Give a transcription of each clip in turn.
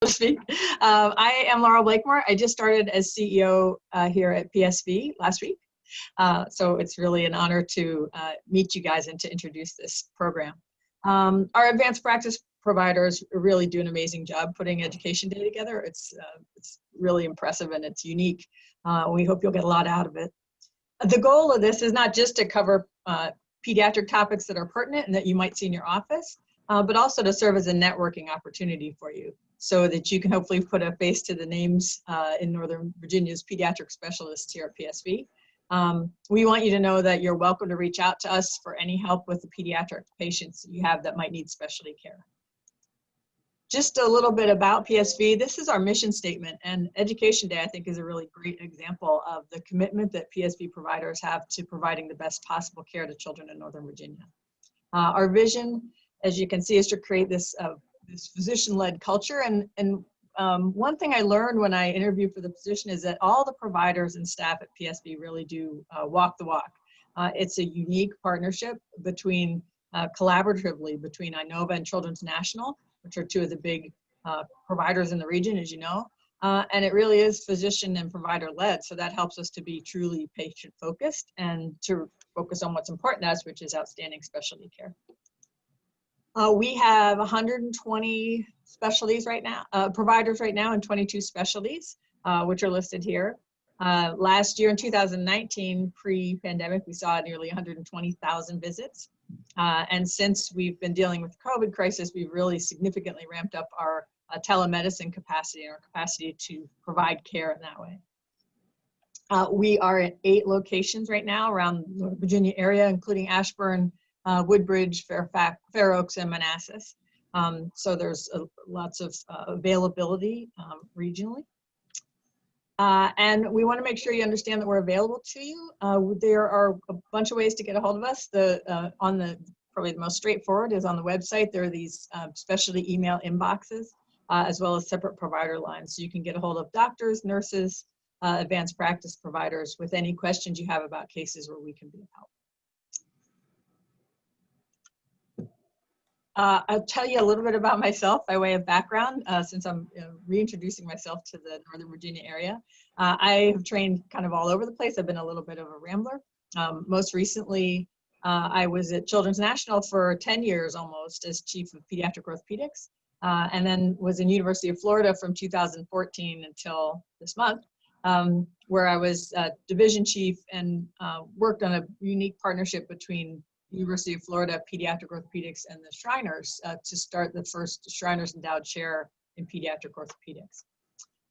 to speak. I am Laura Blakemore. I just started as CEO here at PSV last week. So it's really an honor to meet you guys and to introduce this program. Our advanced practice providers really do an amazing job putting education day together. It's really impressive and it's unique. We hope you'll get a lot out of it. The goal of this is not just to cover pediatric topics that are pertinent and that you might see in your office, but also to serve as a networking opportunity for you so that you can hopefully put a face to the names in Northern Virginia's pediatric specialists here at PSV. We want you to know that you're welcome to reach out to us for any help with the pediatric patients that you have that might need specialty care. Just a little bit about PSV. This is our mission statement, and Education Day, I think, is a really great example of the commitment that PSV providers have to providing the best possible care to children in Northern Virginia. Our vision, as you can see, is to create this, this physician-led culture. And one thing I learned when I interviewed for the position is that all the providers and staff at PSV really do walk the walk. It's a unique partnership between, collaboratively between Inova and Children's National, which are two of the big providers in the region, as you know. And it really is physician and provider led. So that helps us to be truly patient focused and to focus on what's important to us, which is outstanding specialty care. We have 120 specialties right now, providers right now in 22 specialties, which are listed here. Last year in 2019, pre-pandemic, we saw nearly 120,000 visits. And since we've been dealing with the COVID crisis, we've really significantly ramped up our telemedicine capacity and our capacity to provide care in that way. We are at 8 locations right now around the Virginia area, including Ashburn, Woodbridge, Fairfax, Fair Oaks, and Manassas. So there's lots of availability regionally. And we want to make sure you understand that we're available to you. There are a bunch of ways to get a hold of us. Probably the most straightforward is on the website. There are these specialty email inboxes, as well as separate provider lines. So you can get a hold of doctors, nurses, advanced practice providers with any questions you have about cases where we can be of help. I'll tell you a little bit about myself by way of background, since I'm reintroducing myself to the Northern Virginia area. I have trained kind of all over the place. I've been a little bit of a rambler. Most recently, I was at Children's National for 10 years almost as Chief of Pediatric Orthopedics, and then was in University of Florida from 2014 until this month, where I was Division Chief and worked on a unique partnership between University of Florida Pediatric Orthopedics and the Shriners to start the first Shriners Endowed Chair in Pediatric Orthopedics.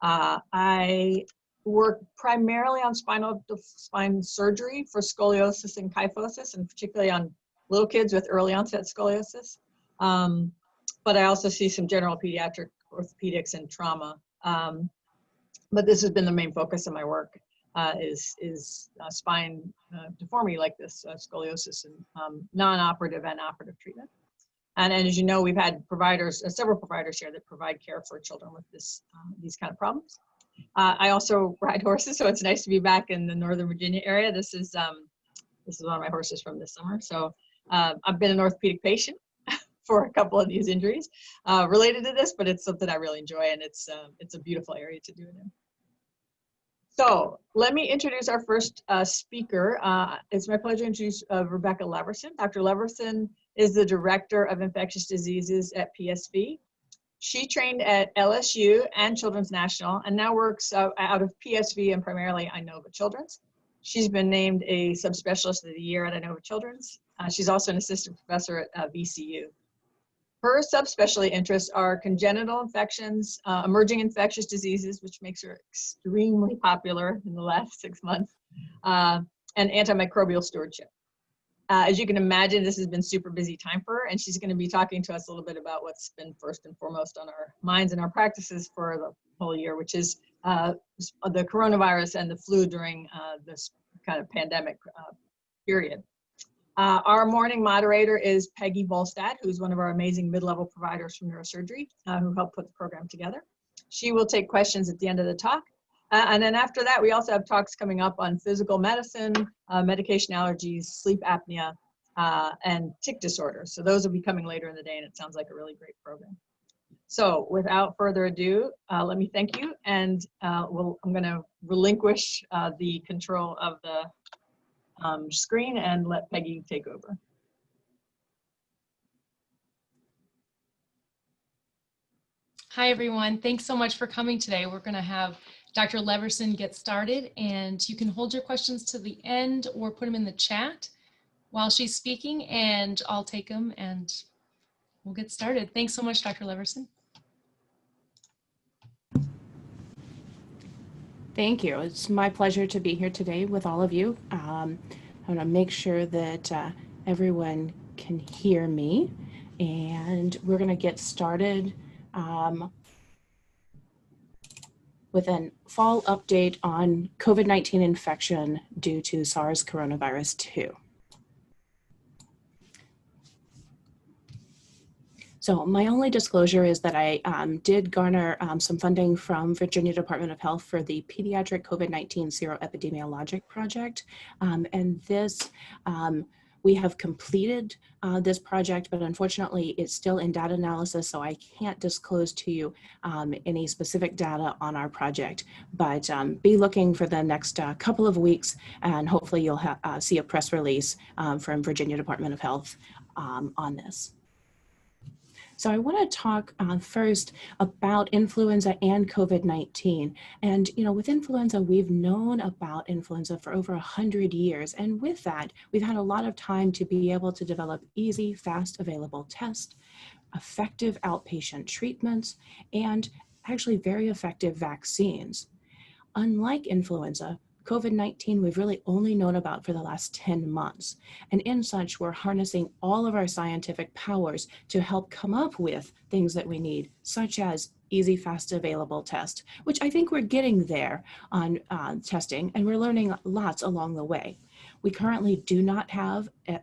I work primarily on spine surgery for scoliosis and kyphosis, and particularly on little kids with early onset scoliosis. But I also see some general pediatric orthopedics and trauma. But this has been the main focus of my work. Is spine deformity like this, scoliosis, and non-operative and operative treatment. And as you know, we've had providers, several providers here that provide care for children with these kind of problems. I also ride horses, so it's nice to be back in the Northern Virginia area. This is one of my horses from this summer. So I've been an orthopedic patient for a couple of these injuries related to this, but it's something I really enjoy, and it's a beautiful area to do it in. So let me introduce our first speaker. It's my pleasure to introduce Rebecca Levorson. Dr. Levorson is the Director of Infectious Diseases at PSV. She trained at LSU and Children's National and now works out of PSV and primarily Inova Children's. She's been named a Subspecialist of the Year at Inova Children's. She's also an Assistant Professor at VCU. Her subspecialty interests are congenital infections, emerging infectious diseases, which makes her extremely popular in the last 6 months, and antimicrobial stewardship. As you can imagine, this has been super busy time for her, and she's going to be talking to us a little bit about what's been first and foremost on our minds and our practices for the whole year, which is the coronavirus and the flu during this kind of pandemic period. Our morning moderator is Peggy Volstad, who's one of our amazing mid-level providers from neurosurgery who helped put the program together. She will take questions at the end of the talk. And then after that, we also have talks coming up on physical medicine, medication allergies, sleep apnea, and tic disorders. So those will be coming later in the day, and it sounds like a really great program. So without further ado, let me thank you, and I'm going to relinquish the control of the screen and let Peggy take over. Hi, everyone. Thanks so much for coming today. We're going to have Dr. Levorson get started, and you can hold your questions to the end or put them in the chat while she's speaking, and I'll take them and we'll get started. Thanks so much, Dr. Levorson. Thank you. It's my pleasure to be here today with all of you. I want to make sure that everyone can hear me, and we're going to get started with a fall update on COVID-19 infection due to SARS coronavirus 2. So my only disclosure is that I did garner some funding from Virginia Department of Health for the Pediatric COVID-19 Serum Epidemiologic Project. And this, we have completed this project, but unfortunately it's still in data analysis, so I can't disclose to you any specific data on our project. But be looking for the next couple of weeks, and hopefully you'll see a press release from Virginia Department of Health on this. So I want to talk first about influenza and COVID-19. And, you know, with influenza, we've known about influenza for over 100 years. And with that, we've had a lot of time to be able to develop easy, fast, available tests, effective outpatient treatments, and actually very effective vaccines. Unlike influenza, COVID-19 we've really only known about for the last 10 months. And in such, we're harnessing all of our scientific powers to help come up with things that we need, such as easy, fast, available test, which I think we're getting there on testing, and we're learning lots along the way. We currently do not have a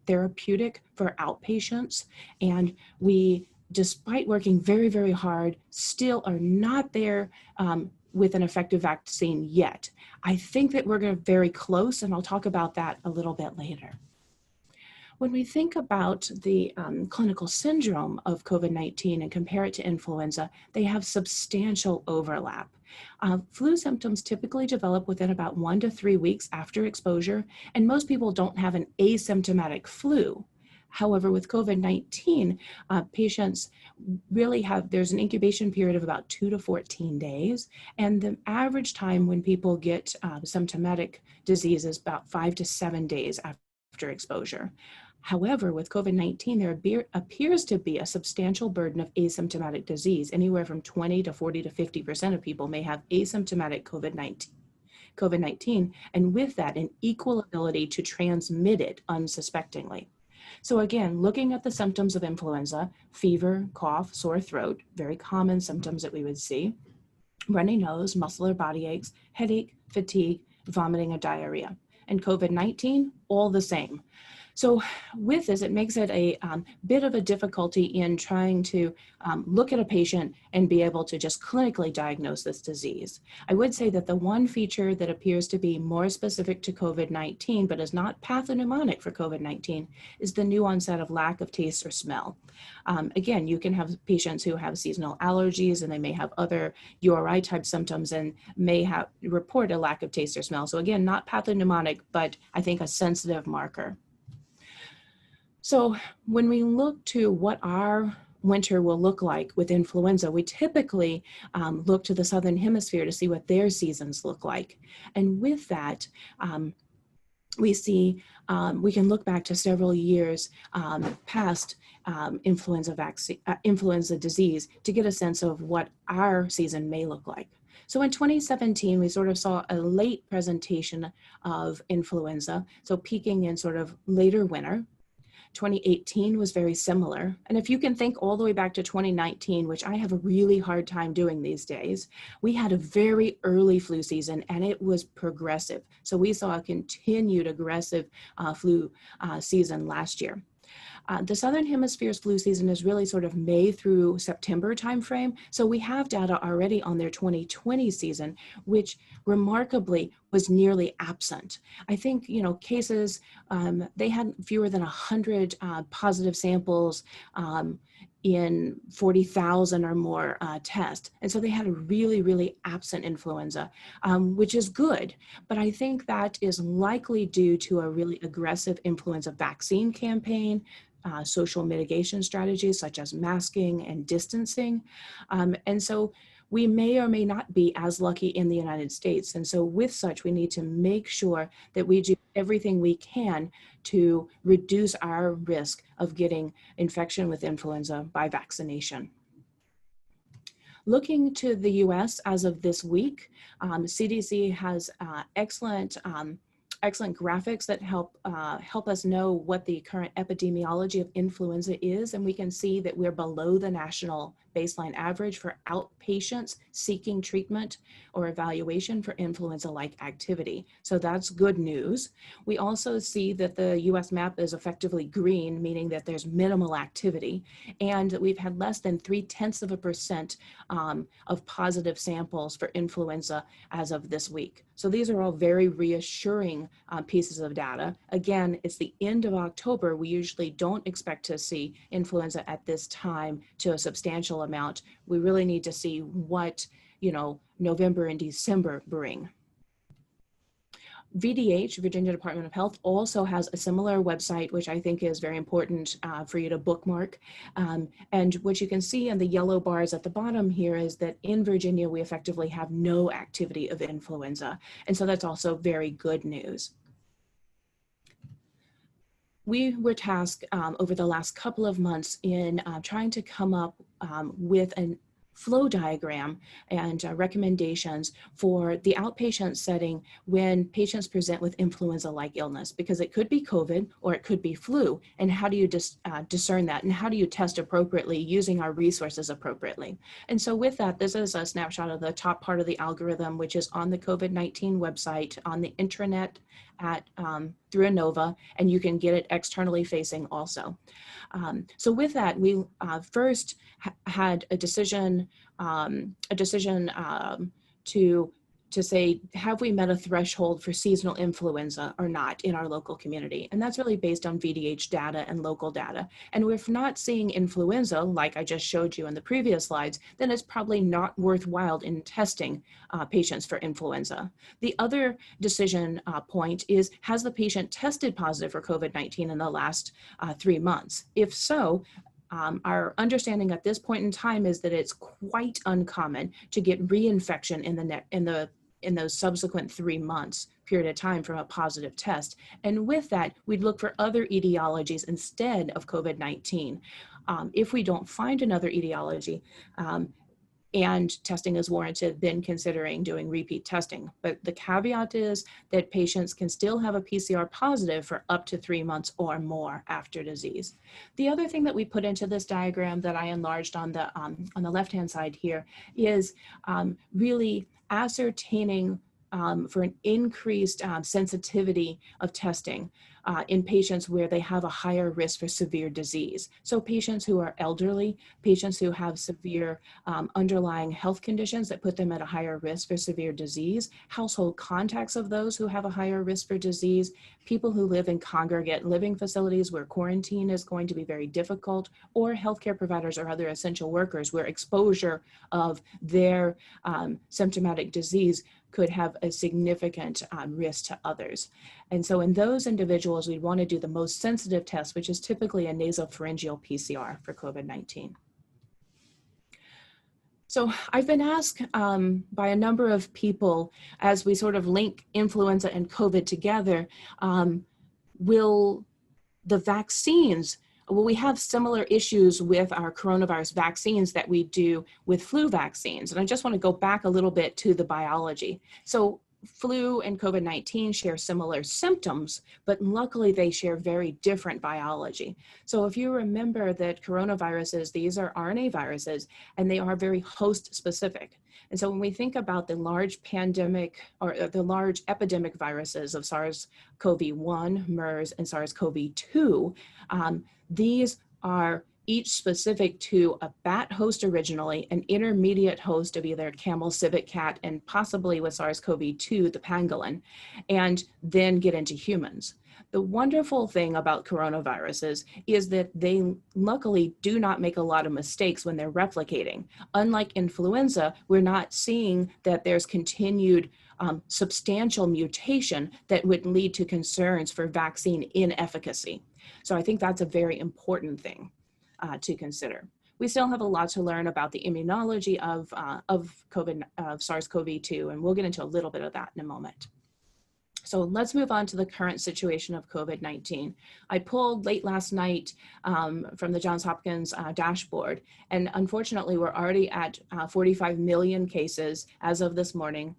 therapeutic for outpatients, and we, despite working very, very hard, still are not there with an effective vaccine yet. I think that we're very close, and I'll talk about that a little bit later. When we think about the clinical syndrome of COVID-19 and compare it to influenza, they have substantial overlap. Flu symptoms typically develop within about 1 to 3 weeks after exposure, and most people don't have an asymptomatic flu. However, with COVID-19, patients really have, there's an incubation period of about 2 to 14 days. And the average time when people get symptomatic disease is about 5 to 7 days after exposure. However, with COVID-19, there appears to be a substantial burden of asymptomatic disease. Anywhere from 20 to 40 to 50% of people may have asymptomatic COVID-19, and with that, an equal ability to transmit it unsuspectingly. So again, looking at the symptoms of influenza, fever, cough, sore throat, very common symptoms that we would see, runny nose, muscle or body aches, headache, fatigue, vomiting, and diarrhea. And COVID-19, all the same. So with this, it makes it a bit of a difficulty in trying to look at a patient and be able to just clinically diagnose this disease. I would say that the one feature that appears to be more specific to COVID-19, but is not pathognomonic for COVID-19, is the new onset of lack of taste or smell. Again, you can have patients who have seasonal allergies, and they may have other URI type symptoms and may report a lack of taste or smell. So again, not pathognomonic, but I think a sensitive marker. So when we look to what our winter will look like with influenza, we typically look to the Southern Hemisphere to see what their seasons look like. And with that, we see, we can look back to several years past influenza disease to get a sense of what our season may look like. So in 2017, we sort of saw a late presentation of influenza, so peaking in sort of later winter. 2018 was very similar. And if you can think all the way back to 2019, which I have a really hard time doing these days, we had a very early flu season and it was progressive. So we saw a continued aggressive flu season last year. The Southern Hemisphere's flu season is really sort of May through September timeframe. So we have data already on their 2020 season, which remarkably was nearly absent. I think, cases, they had fewer than 100 positive samples in 40,000 or more tests. And so they had a really, really absent influenza, which is good. But I think that is likely due to a really aggressive influenza vaccine campaign, social mitigation strategies such as masking and distancing. And so we may or may not be as lucky in the United States. And so with such, we need to make sure that we do everything we can to reduce our risk of getting infection with influenza by vaccination. Looking to the US as of this week, CDC has excellent graphics that help us know what the current epidemiology of influenza is, and we can see that we're below the national baseline average for outpatients seeking treatment or evaluation for influenza-like activity. So that's good news. We also see that the US map is effectively green, meaning that there's minimal activity, and that we've had less than 0.3% of positive samples for influenza as of this week. So these are all very reassuring pieces of data. Again, it's the end of October. We usually don't expect to see influenza at this time to a substantial amount. We really need to see what, November and December bring. VDH, Virginia Department of Health, also has a similar website, which I think is very important for you to bookmark. And what you can see in the yellow bars at the bottom here is that in Virginia, we effectively have no activity of influenza. And so that's also very good news. We were tasked over the last couple of months in trying to come up with a flow diagram and recommendations for the outpatient setting when patients present with influenza-like illness, because it could be COVID or it could be flu. And how do you discern that? And how do you test appropriately using our resources appropriately? And so with that, this is a snapshot of the top part of the algorithm, which is on the COVID-19 website, on the intranet through ANOVA, and you can get it externally facing also. So with that, we first had a decision to say, have we met a threshold for seasonal influenza or not in our local community? And that's really based on VDH data and local data. And if not seeing influenza, like I just showed you in the previous slides, then it's probably not worthwhile in testing patients for influenza. The other decision point is, has the patient tested positive for COVID-19 in the last 3 months? If so, our understanding at this point in time is that it's quite uncommon to get reinfection in those subsequent 3 months period of time from a positive test. And with that, we'd look for other etiologies instead of COVID-19. If we don't find another etiology, and testing is warranted, then considering doing repeat testing. But the caveat is that patients can still have a PCR positive for up to 3 months or more after disease. The other thing that we put into this diagram that I enlarged on the left-hand side here is really ascertaining for an increased sensitivity of testing in patients where they have a higher risk for severe disease. So patients who are elderly, patients who have severe underlying health conditions that put them at a higher risk for severe disease, household contacts of those who have a higher risk for disease, people who live in congregate living facilities where quarantine is going to be very difficult, or healthcare providers or other essential workers where exposure of their symptomatic disease could have a significant risk to others. And so in those individuals, we'd want to do the most sensitive test, which is typically a nasopharyngeal PCR for COVID-19. So I've been asked by a number of people, as we sort of link influenza and COVID together, will the vaccines, well, we have similar issues with our coronavirus vaccines that we do with flu vaccines. And I just want to go back a little bit to the biology. So flu and COVID-19 share similar symptoms, but luckily they share very different biology. So if you remember that coronaviruses, these are RNA viruses, and they are very host specific. And so when we think about the large pandemic or the large epidemic viruses of SARS-CoV-1, MERS, and SARS-CoV-2, these are each specific to a bat host originally, an intermediate host of either camel, civet, cat, and possibly with SARS-CoV-2, the pangolin, and then get into humans. The wonderful thing about coronaviruses is that they luckily do not make a lot of mistakes when they're replicating. Unlike influenza, we're not seeing that there's continued substantial mutation that would lead to concerns for vaccine inefficacy. So I think that's a very important thing to consider. We still have a lot to learn about the immunology of SARS-CoV-2, and we'll get into a little bit of that in a moment. So let's move on to the current situation of COVID-19. I pulled late last night from the Johns Hopkins dashboard, and unfortunately we're already at 45 million cases as of this morning,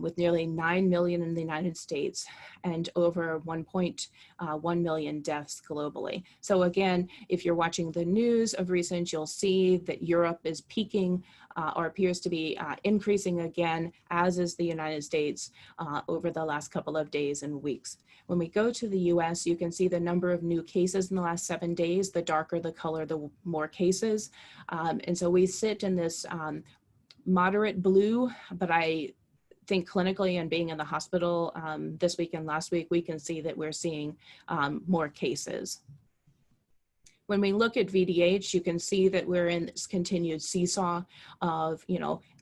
with nearly 9 million in the United States and over 1.1 million deaths globally. So again, if you're watching the news of recent, you'll see that Europe is peaking or appears to be increasing again, as is the United States over the last couple of days and weeks. When we go to the US, you can see the number of new cases in the last 7 days. The darker the color, the more cases. And so we sit in this moderate blue, but I think clinically and being in the hospital this week and last week, we can see that we're seeing more cases. When we look at VDH, you can see that we're in this continued seesaw of,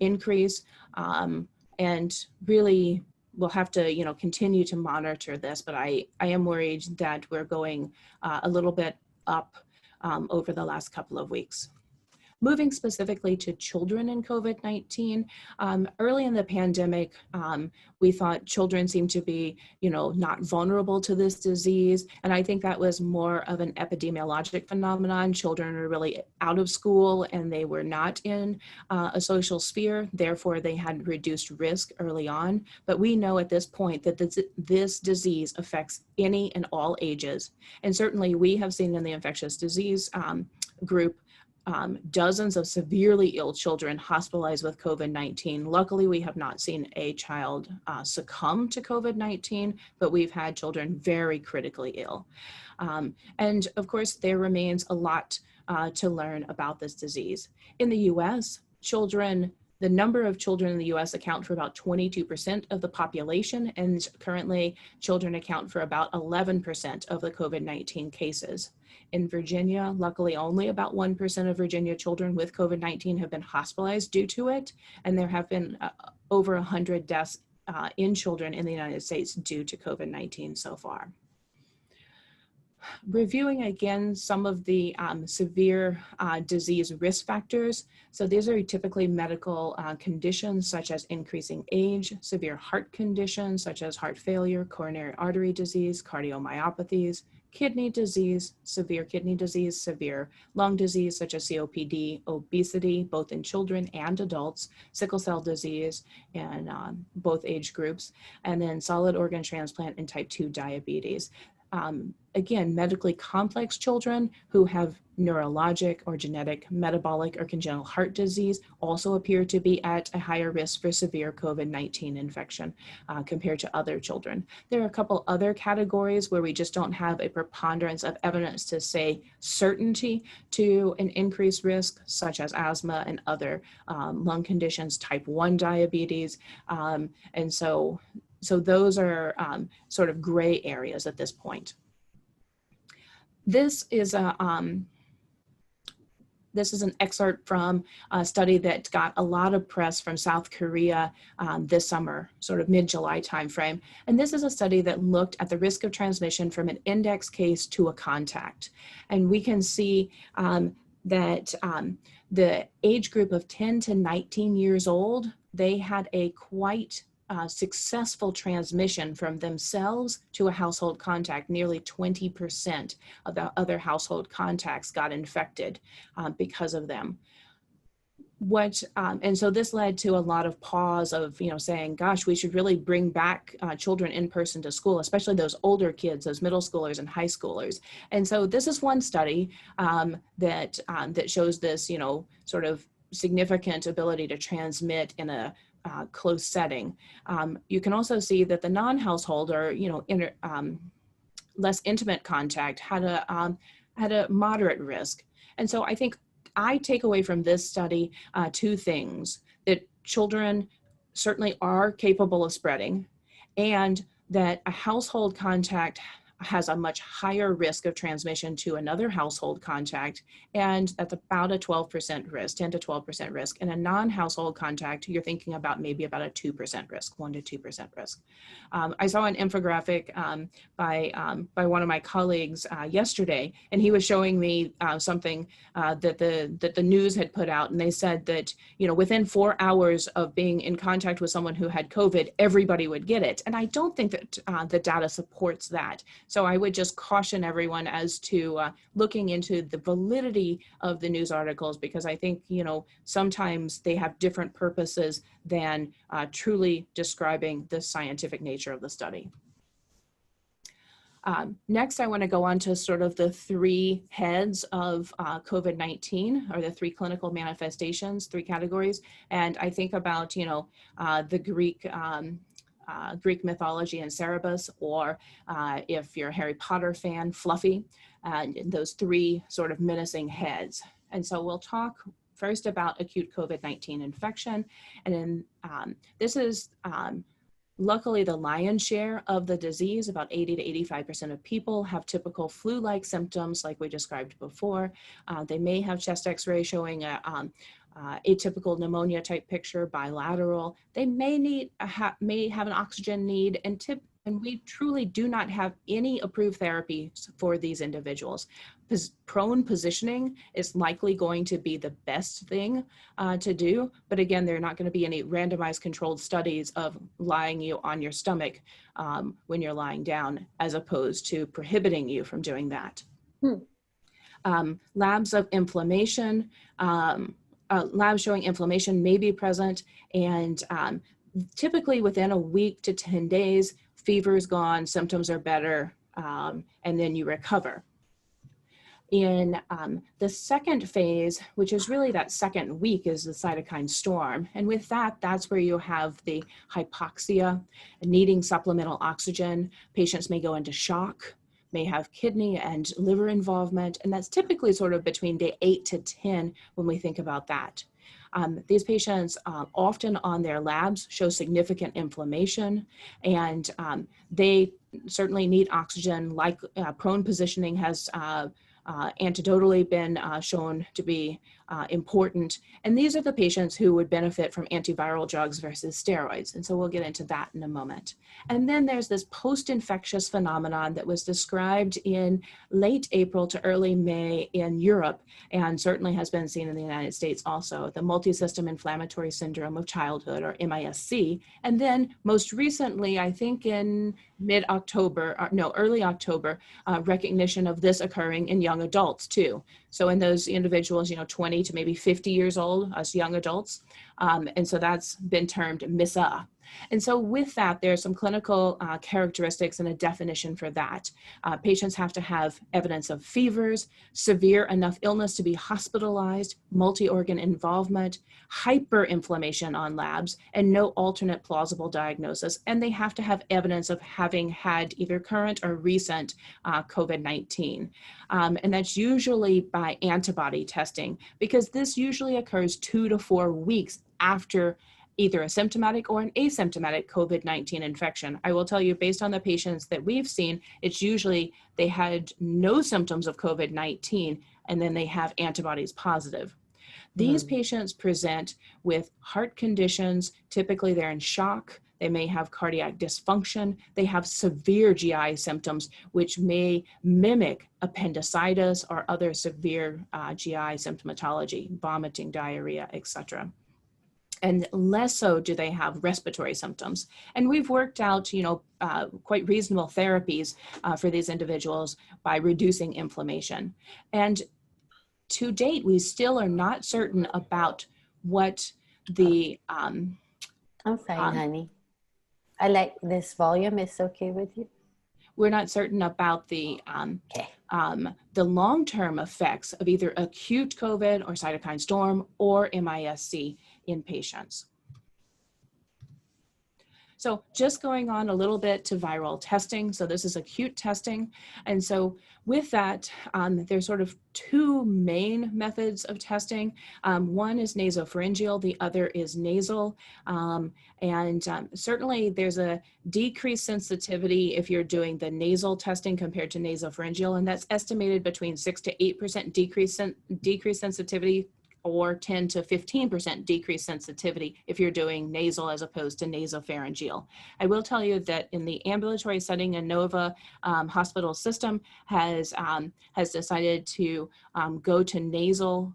increase, and really we'll have to, continue to monitor this, but I am worried that we're going a little bit up over the last couple of weeks. Moving specifically to children in COVID-19, early in the pandemic, we thought children seemed to be, not vulnerable to this disease. And I think that was more of an epidemiologic phenomenon. Children are really out of school and they were not in a social sphere. Therefore, they had reduced risk early on. But we know at this point that this disease affects any and all ages. And certainly we have seen in the infectious disease group dozens of severely ill children hospitalized with COVID-19. Luckily, we have not seen a child succumb to COVID-19, but we've had children very critically ill. And of course, there remains a lot to learn about this disease. In the US, the number of children in the US account for about 22% of the population, and currently children account for about 11% of the COVID-19 cases. In Virginia, luckily only about 1% of Virginia children with COVID-19 have been hospitalized due to it, and there have been over 100 deaths in children in the United States due to COVID-19 so far. Reviewing again some of the severe disease risk factors. So these are typically medical conditions such as increasing age, severe heart conditions such as heart failure, coronary artery disease, cardiomyopathies, kidney disease, severe lung disease such as COPD, obesity, both in children and adults, sickle cell disease in both age groups, and then solid organ transplant and type 2 diabetes. Again, medically complex children who have neurologic or genetic, metabolic, or congenital heart disease also appear to be at a higher risk for severe COVID-19 infection compared to other children. There are a couple other categories where we just don't have a preponderance of evidence to say certainty to an increased risk, such as asthma and other lung conditions, type 1 diabetes. And so those are sort of gray areas at this point. This is an excerpt from a study that got a lot of press from South Korea this summer, sort of mid-July timeframe. And this is a study that looked at the risk of transmission from an index case to a contact. And we can see that the age group of 10 to 19 years old, they had a quite successful transmission from themselves to a household contact. Nearly 20% of the other household contacts got infected because of them. And so this led to a lot of pause of, saying, gosh, we should really bring back children in person to school, especially those older kids, those middle schoolers and high schoolers. And so this is one study that shows this, sort of significant ability to transmit in a close setting. You can also see that the non-household or, less intimate contact had a moderate risk. And so I think I take away from this study two things: that children certainly are capable of spreading, and that a household contact has a much higher risk of transmission to another household contact, and that's about a 12% risk, 10 to 12% risk. In a non-household contact, you're thinking about maybe about a 2% risk, 1 to 2% risk. I saw an infographic by one of my colleagues yesterday, and he was showing me something that the news had put out, and they said that within 4 hours of being in contact with someone who had COVID, everybody would get it. And I don't think that the data supports that. So I would just caution everyone as to looking into the validity of the news articles, because I think, sometimes they have different purposes than truly describing the scientific nature of the study. Next, I want to go on to sort of the three heads of COVID-19, or the three clinical manifestations, three categories. And I think about, the Greek mythology and Cerberus, or if you're a Harry Potter fan, Fluffy, and those three sort of menacing heads. And so we'll talk first about acute COVID-19 infection. And then this is luckily the lion's share of the disease. About 80 to 85% of people have typical flu-like symptoms like we described before. They may have chest x-ray showing a atypical pneumonia type picture, bilateral. They may have an oxygen need, and we truly do not have any approved therapies for these individuals. Prone positioning is likely going to be the best thing to do, but again, there are not going to be any randomized controlled studies of lying you on your stomach when you're lying down, as opposed to prohibiting you from doing that. Labs of inflammation, labs showing inflammation may be present, and typically within a week to 10 days, fever is gone, symptoms are better, and then you recover. In the second phase, which is really that second week, is the cytokine storm. And with that, that's where you have the hypoxia, needing supplemental oxygen. Patients may go into shock, may have kidney and liver involvement, and that's typically sort of between day 8 to 10 when we think about that. These patients often on their labs show significant inflammation, and they certainly need oxygen. Like prone positioning has anecdotally been shown to be important. And these are the patients who would benefit from antiviral drugs versus steroids. And so we'll get into that in a moment. And then there's this post-infectious phenomenon that was described in late April to early May in Europe, and certainly has been seen in the United States also, the multisystem inflammatory syndrome of childhood, or MISC. And then most recently, I think in early October, recognition of this occurring in young adults too. So in those individuals, 20 to maybe 50 years old, us young adults. And so that's been termed Misc. And so with that, there are some clinical characteristics and a definition for that. Patients have to have evidence of fevers, severe enough illness to be hospitalized, multi-organ involvement, hyperinflammation on labs, and no alternate plausible diagnosis. And they have to have evidence of having had either current or recent COVID-19. And that's usually by antibody testing, because this usually occurs 2 to 4 weeks after either a symptomatic or an asymptomatic COVID-19 infection. I will tell you, based on the patients that we've seen, it's usually they had no symptoms of COVID-19 and then they have antibodies positive. These patients present with heart conditions. Typically they're in shock. They may have cardiac dysfunction. They have severe GI symptoms, which may mimic appendicitis or other severe GI symptomatology, vomiting, diarrhea, etc. And less so do they have respiratory symptoms. And we've worked out, quite reasonable therapies for these individuals by reducing inflammation. And to date, we still are not certain about what the I'm fine, honey. I like this volume. Is okay with you? we're not certain about the long-term effects of either acute COVID or cytokine storm or MIS-C in patients. So just going on a little bit to viral testing. So this is acute testing. And so with that, there's sort of two main methods of testing. One is nasopharyngeal, the other is nasal. Certainly there's a decreased sensitivity if you're doing the nasal testing compared to nasopharyngeal, and that's estimated between 6 to 8% decreased sensitivity, or 10 to 15% decreased sensitivity if you're doing nasal as opposed to nasopharyngeal. I will tell you that in the ambulatory setting, Inova hospital system has decided to go to nasal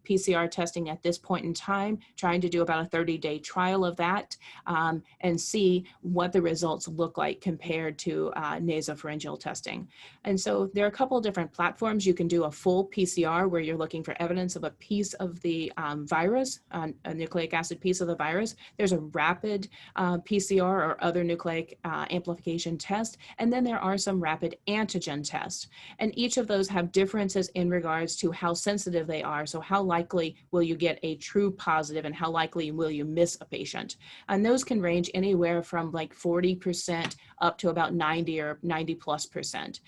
PCR testing at this point in time, trying to do about a 30-day trial of that and see what the results look like compared to nasopharyngeal testing. And so there are a couple of different platforms. You can do a full PCR where you're looking for evidence of a piece of the virus, a nucleic acid piece of the virus. There's a rapid PCR or other nucleic amplification test. And then there are some rapid antigen tests. And each of those have differences in regards to how sensitive they are. So how likely will you get a true positive and how likely will you miss a patient? And those can range anywhere from like 40% up to about 90 or 90+%,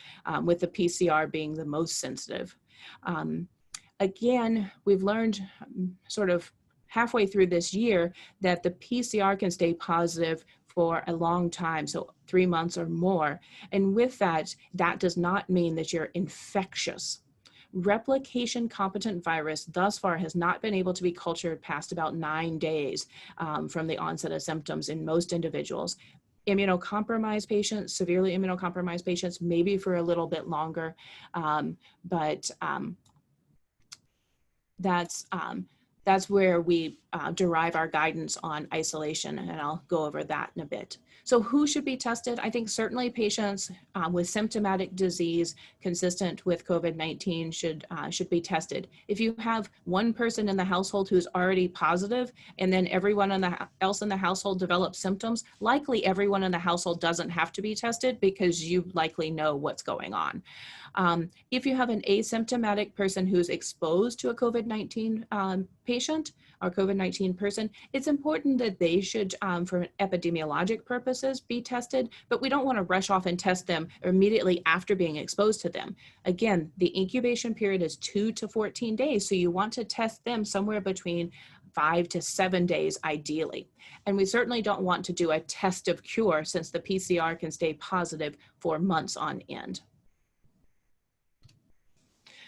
with the PCR being the most sensitive. Again, we've learned sort of halfway through this year that the PCR can stay positive for a long time, so 3 months or more. And with that, that does not mean that you're infectious. Replication competent virus thus far has not been able to be cultured past about 9 days from the onset of symptoms in most individuals. Immunocompromised patients, severely immunocompromised patients, maybe for a little bit longer, but that's where we derive our guidance on isolation, and I'll go over that in a bit. So who should be tested? I think certainly patients with symptomatic disease consistent with COVID-19 should be tested. If you have one person in the household who's already positive and then everyone else in the household develops symptoms, likely everyone in the household doesn't have to be tested because you likely know what's going on. If you have an asymptomatic person who's exposed to a COVID-19 patient or COVID-19 person, it's important that they should, for epidemiologic purposes, be tested, but we don't want to rush off and test them immediately after being exposed to them. Again, the incubation period is 2 to 14 days, so you want to test them somewhere between 5 to 7 days ideally. And we certainly don't want to do a test of cure since the PCR can stay positive for months on end.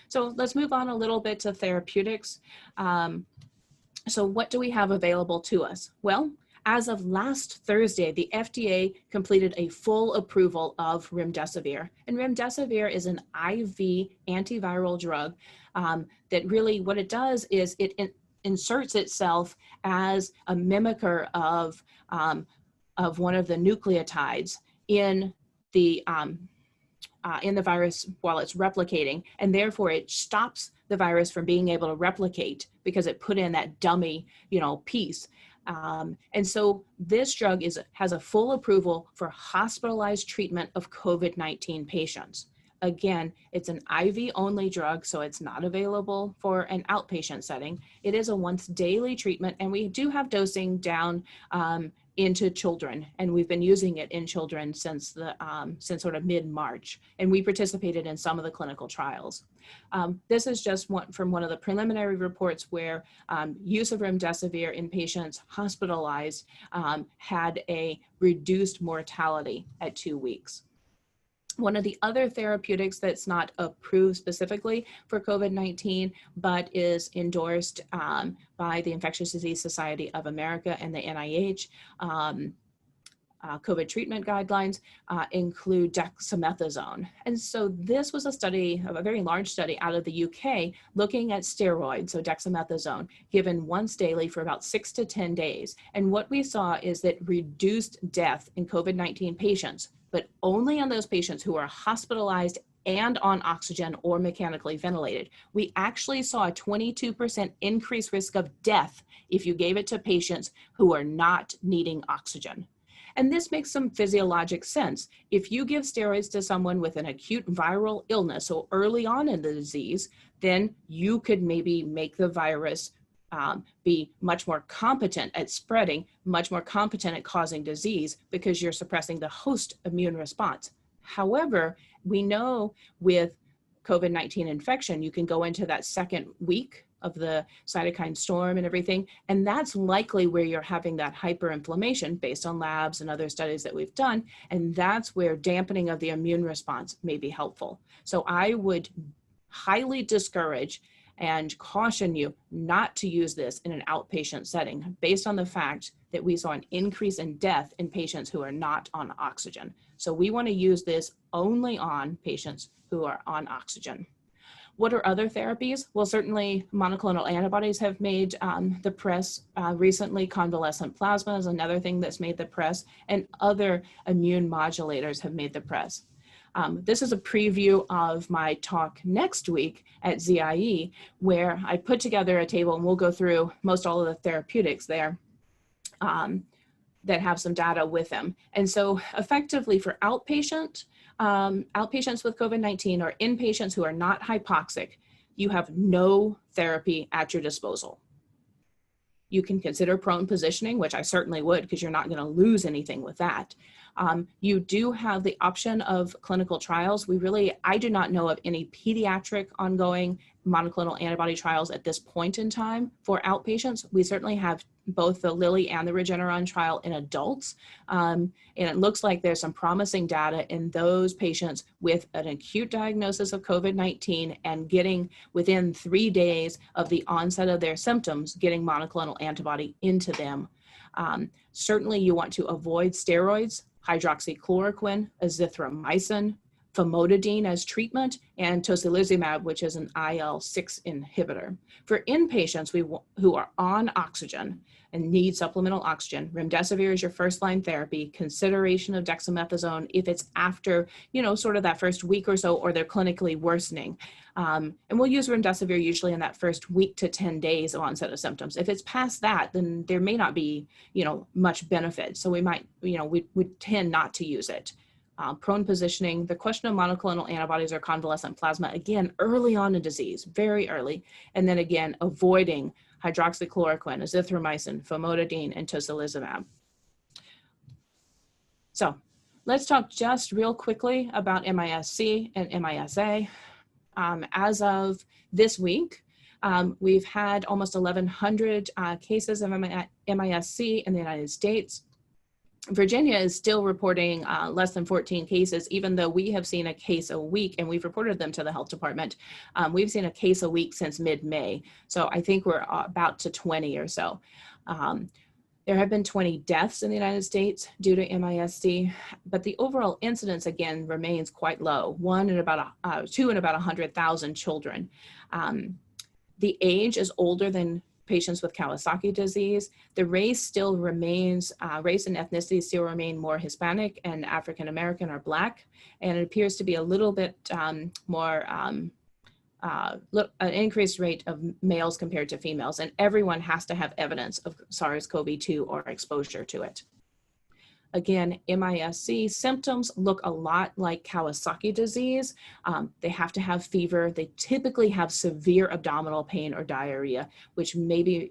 So let's move on a little bit to therapeutics. So what do we have available to us? Well, as of last Thursday, the FDA completed a full approval of remdesivir. And remdesivir is an IV antiviral drug that really what it does is it inserts itself as a mimicker of one of the nucleotides in the virus while it's replicating, and therefore it stops the virus from being able to replicate because it put in that dummy, piece. And so this drug has a full approval for hospitalized treatment of COVID-19 patients. Again, it's an IV only drug, so it's not available for an outpatient setting. It is a once daily treatment, and we do have dosing down into children, and we've been using it in children since sort of mid-March, and we participated in some of the clinical trials. This is just from one of the preliminary reports where use of remdesivir in patients hospitalized had a reduced mortality at 2 weeks. One of the other therapeutics that's not approved specifically for COVID-19, but is endorsed by the Infectious Disease Society of America and the NIH COVID treatment guidelines include dexamethasone. And so this was a very large study out of the UK looking at steroids, so dexamethasone, given once daily for about 6 to 10 days. And what we saw is that reduced death in COVID-19 patients, but only on those patients who are hospitalized and on oxygen or mechanically ventilated. We actually saw a 22% increased risk of death if you gave it to patients who are not needing oxygen. And this makes some physiologic sense. If you give steroids to someone with an acute viral illness, so early on in the disease, then you could maybe make the virus be much more competent at spreading, much more competent at causing disease because you're suppressing the host immune response. However, we know with COVID-19 infection, you can go into that second week of the cytokine storm and everything, and that's likely where you're having that hyperinflammation based on labs and other studies that we've done, and that's where dampening of the immune response may be helpful. So I would highly discourage and caution you not to use this in an outpatient setting based on the fact that we saw an increase in death in patients who are not on oxygen. So we want to use this only on patients who are on oxygen. What are other therapies? Well, certainly monoclonal antibodies have made the press recently. Convalescent plasma is another thing that's made the press, and other immune modulators have made the press. This is a preview of my talk next week at ZIE, where I put together a table, and we'll go through most all of the therapeutics there that have some data with them. And so effectively for outpatients with COVID-19 or inpatients who are not hypoxic, you have no therapy at your disposal. You can consider prone positioning, which I certainly would, because you're not going to lose anything with that. You do have the option of clinical trials. I do not know of any pediatric ongoing monoclonal antibody trials at this point in time for outpatients. We certainly have both the Lilly and the Regeneron trial in adults. And it looks like there's some promising data in those patients with an acute diagnosis of COVID-19 and getting within 3 days of the onset of their symptoms, getting monoclonal antibody into them. Certainly you want to avoid steroids, hydroxychloroquine, azithromycin, famotidine as treatment, and tocilizumab, which is an IL-6 inhibitor. For inpatients who are on oxygen and need supplemental oxygen, remdesivir is your first-line therapy, consideration of dexamethasone if it's after, sort of that first week or so, or they're clinically worsening. And we'll use remdesivir usually in that first week to 10 days of onset of symptoms. If it's past that, then there may not be, much benefit. So we might, we tend not to use it. Prone positioning, the question of monoclonal antibodies or convalescent plasma, again, early on in disease, very early. And then again, avoiding hydroxychloroquine, azithromycin, famotidine, and tocilizumab. So let's talk just real quickly about MISC and MISA. As of this week, we've had almost 1,100 cases of MISC in the United States. Virginia is still reporting less than 14 cases, even though we have seen a case a week, and we've reported them to the health department. We've seen a case a week since mid-May. So I think we're about to 20 or so. There have been 20 deaths in the United States due to MISC, but the overall incidence, again, remains quite low, 2 in about 100,000 children. The age is older than patients with Kawasaki disease. The race still remains, race and ethnicity still remain more Hispanic and African American or Black, and it appears to be a little bit more, an increased rate of males compared to females, and everyone has to have evidence of SARS-CoV-2 or exposure to it. Again, MISC symptoms look a lot like Kawasaki disease. They have to have fever. They typically have severe abdominal pain or diarrhea, which may be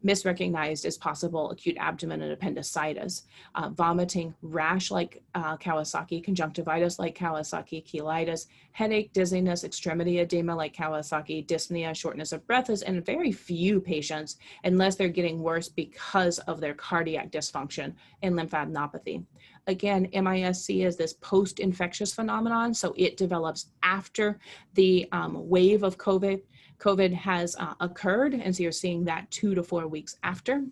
misrecognized as possible acute abdomen and appendicitis, vomiting, rash like Kawasaki, conjunctivitis like Kawasaki, cheilitis, headache, dizziness, extremity edema like Kawasaki, dyspnea, shortness of breath is in very few patients unless they're getting worse because of their cardiac dysfunction and lymphadenopathy. Again, MISC is this post-infectious phenomenon, so it develops after the wave of COVID has occurred, and so you're seeing that 2 to 4 weeks after.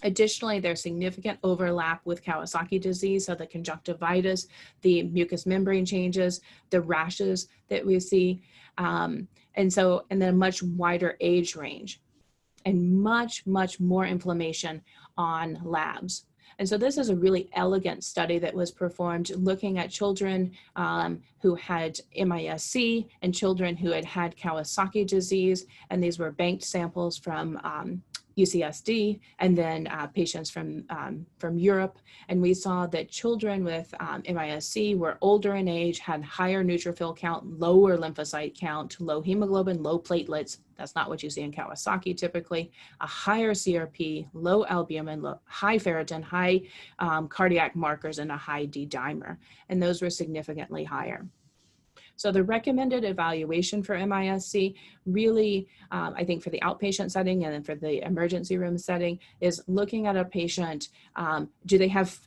Additionally, there's significant overlap with Kawasaki disease, so the conjunctivitis, the mucous membrane changes, the rashes that we see, and then a much wider age range and much more inflammation on labs. And so this is a really elegant study that was performed looking at children who had MIS-C and children who had had Kawasaki disease. And these were banked samples from UCSD and then patients from Europe. And we saw that children with MIS-C were older in age, had higher neutrophil count, lower lymphocyte count, low hemoglobin, low platelets. That's not what you see in Kawasaki typically. A higher CRP, low albumin, high ferritin, high cardiac markers, and a high D-dimer. And those were significantly higher. So the recommended evaluation for MIS-C really, I think for the outpatient setting and then for the emergency room setting is looking at a patient, do they have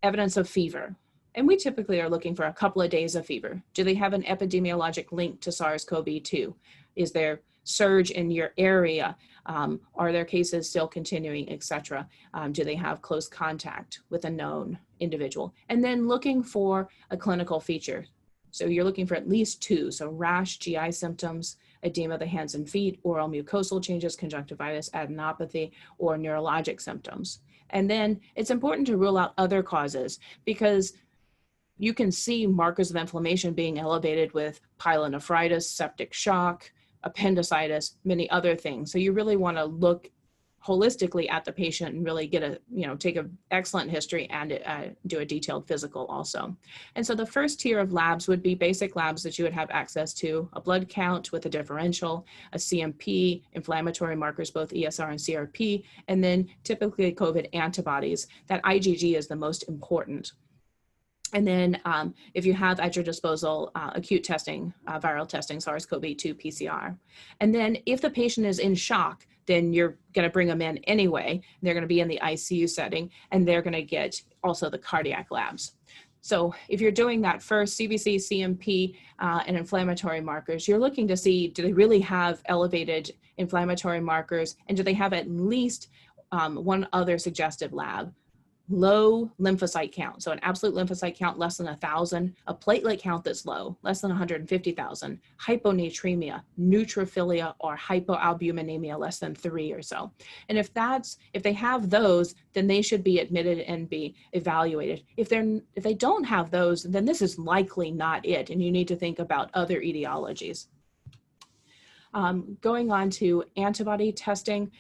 evidence of fever? And we typically are looking for a couple of days of fever. Do they have an epidemiologic link to SARS-CoV-2? Is there surge in your area? Are there cases still continuing, et cetera? Do they have close contact with a known individual? And then looking for a clinical feature. So you're looking for at least two, so rash, GI symptoms, edema of the hands and feet, oral mucosal changes, conjunctivitis, adenopathy, or neurologic symptoms. And then it's important to rule out other causes because you can see markers of inflammation being elevated with pyelonephritis, septic shock, appendicitis, many other things. So you really want to look holistically at the patient and really get take an excellent history and do a detailed physical also. And so the first tier of labs would be basic labs that you would have access to: a blood count with a differential, a CMP, inflammatory markers, both ESR and CRP, and then typically COVID antibodies. That IgG is the most important. And then if you have at your disposal acute testing, viral testing, SARS-CoV-2 PCR. And then if the patient is in shock, then you're going to bring them in anyway. They're going to be in the ICU setting, and they're going to get also the cardiac labs. So if you're doing that first, CBC, CMP, and inflammatory markers, you're looking to see, do they really have elevated inflammatory markers, and do they have at least one other suggestive lab? Low lymphocyte count, so an absolute lymphocyte count less than 1,000, a platelet count that's low, less than 150,000, hyponatremia, neutrophilia, or hypoalbuminemia less than 3 or so. And if they have those, then they should be admitted and be evaluated. If they don't have those, then this is likely not it, and you need to think about other etiologies. Going on to antibody testing.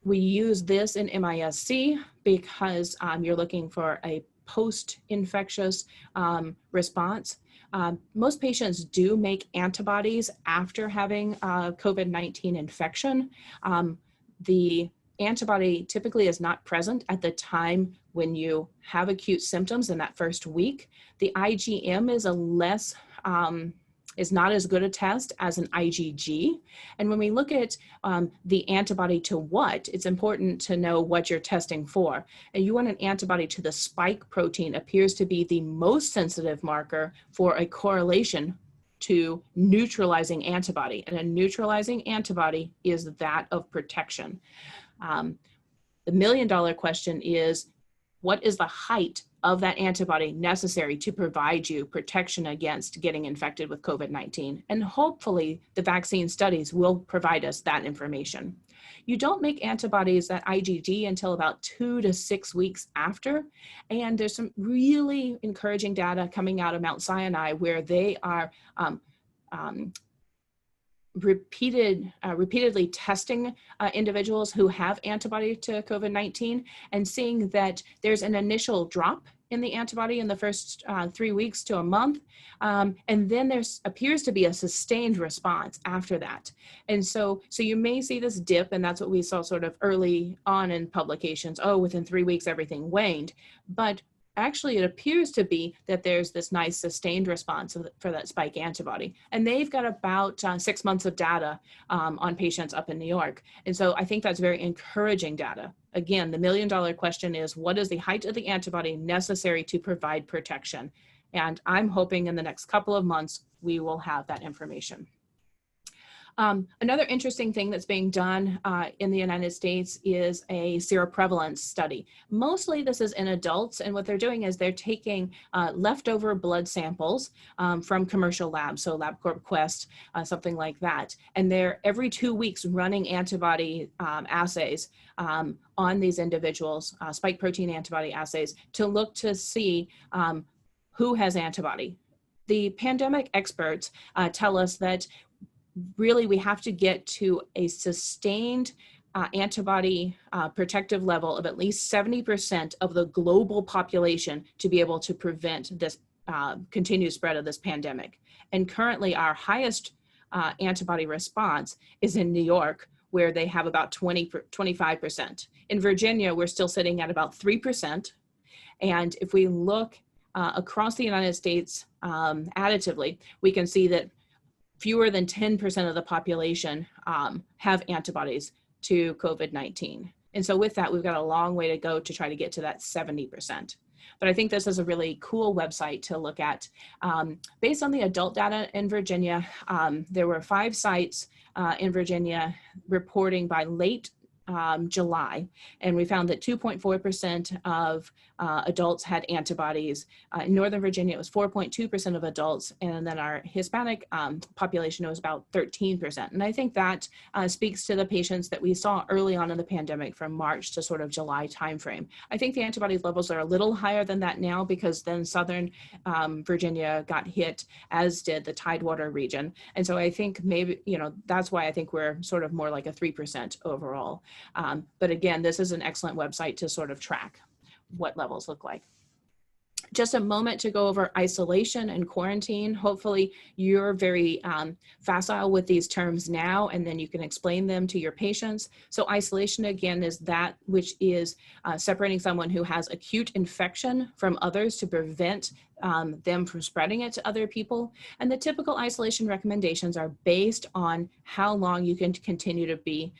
We use this in MIS-C because you're looking for a post-infectious response. Most patients do make antibodies after having COVID-19 infection. The antibody typically is not present at the time when you have acute symptoms in that first week. The IgM is not as good a test as an IgG. And when we look at the antibody to what, it's important to know what you're testing for. And you want an antibody to the spike protein appears to be the most sensitive marker for a correlation to neutralizing antibody. And a neutralizing antibody is that of protection. The million-dollar question is, what is the height of that antibody necessary to provide you protection against getting infected with COVID-19? And hopefully the vaccine studies will provide us that information. You don't make antibodies at IgG until about 2 to 6 weeks after. And there's some really encouraging data coming out of Mount Sinai where they are repeatedly testing individuals who have antibody to COVID-19 and seeing that there's an initial drop in the antibody in the first 3 weeks to a month. And then there appears to be a sustained response after that. And so you may see this dip, and that's what we saw sort of early on in publications. Oh, within 3 weeks, everything waned. But actually, it appears to be that there's this nice sustained response for that spike antibody. And they've got about 6 months of data on patients up in New York. And so I think that's very encouraging data. Again, the million-dollar question is, what is the height of the antibody necessary to provide protection? And I'm hoping in the next couple of months, we will have that information. Another interesting thing that's being done in the United States is a seroprevalence study. Mostly this is in adults, and what they're doing is they're taking leftover blood samples from commercial labs, so LabCorp Quest, something like that, and they're every 2 weeks running antibody assays on these individuals, spike protein antibody assays, to look to see who has antibody. The pandemic experts tell us that really we have to get to a sustained antibody protective level of at least 70% of the global population to be able to prevent this continued spread of this pandemic. And currently our highest antibody response is in New York, where they have about 25%. In Virginia, we're still sitting at about 3%. And if we look across the United States additively, we can see that fewer than 10% of the population have antibodies to COVID-19. And so with that, we've got a long way to go to try to get to that 70%. But I think this is a really cool website to look at. Based on the adult data in Virginia, there were 5 sites in Virginia reporting by late July, and we found that 2.4% of adults had antibodies. In Northern Virginia, it was 4.2% of adults, and then our Hispanic population was about 13%. And I think that speaks to the patients that we saw early on in the pandemic from March to sort of July timeframe. I think the antibody levels are a little higher than that now because then Southern Virginia got hit, as did the Tidewater region. And so I think maybe, that's why I think we're sort of more like a 3% overall. But again, this is an excellent website to sort of track what levels look like. Just a moment to go over isolation and quarantine. Hopefully you're very facile with these terms now, and then you can explain them to your patients. So isolation, again, is that which is separating someone who has acute infection from others to prevent them from spreading it to other people. And the typical isolation recommendations are based on how long you can continue to be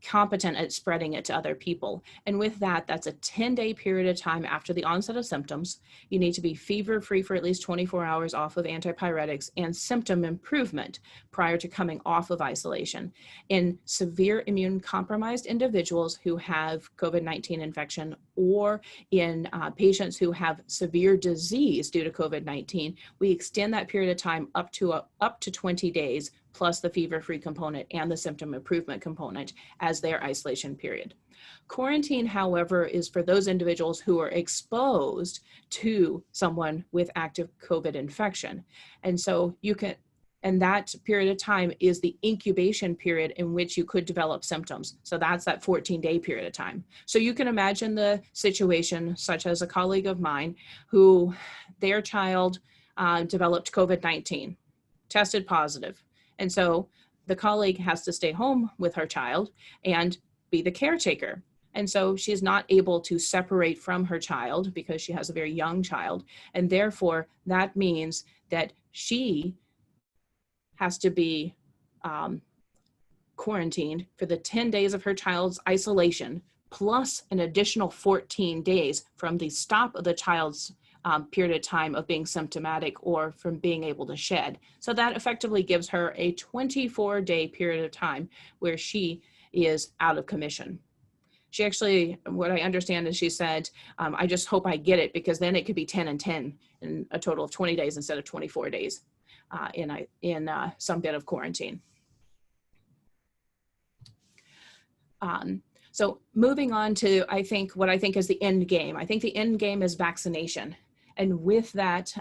competent at spreading it to other people. And with that, that's a 10-day period of time after the onset of symptoms. You need to be fever-free for at least 24 hours off of antipyretics and symptom improvement prior to coming off of isolation. In severe immune-compromised individuals who have COVID-19 infection, or in patients who have severe disease due to COVID-19, we extend that period of time up to 20 days plus the fever-free component and the symptom improvement component as their isolation period. Quarantine, however, is for those individuals who are exposed to someone with active COVID infection. And so and that period of time is the incubation period in which you could develop symptoms. So that's that 14-day period of time. So you can imagine the situation, such as a colleague of mine who their child developed COVID-19, tested positive. And so the colleague has to stay home with her child and be the caretaker. And so she's not able to separate from her child because she has a very young child. And therefore, that means that she has to be quarantined for the 10 days of her child's isolation, plus an additional 14 days from the stop of the child's period of time of being symptomatic or from being able to shed. So that effectively gives her a 24-day period of time where she is out of commission. She actually, what I understand is she said, I just hope I get it, because then it could be 10 and 10 in a total of 20 days instead of 24 days in some bit of quarantine. So moving on to, what I think is the end game. I think the end game is vaccination. And with that,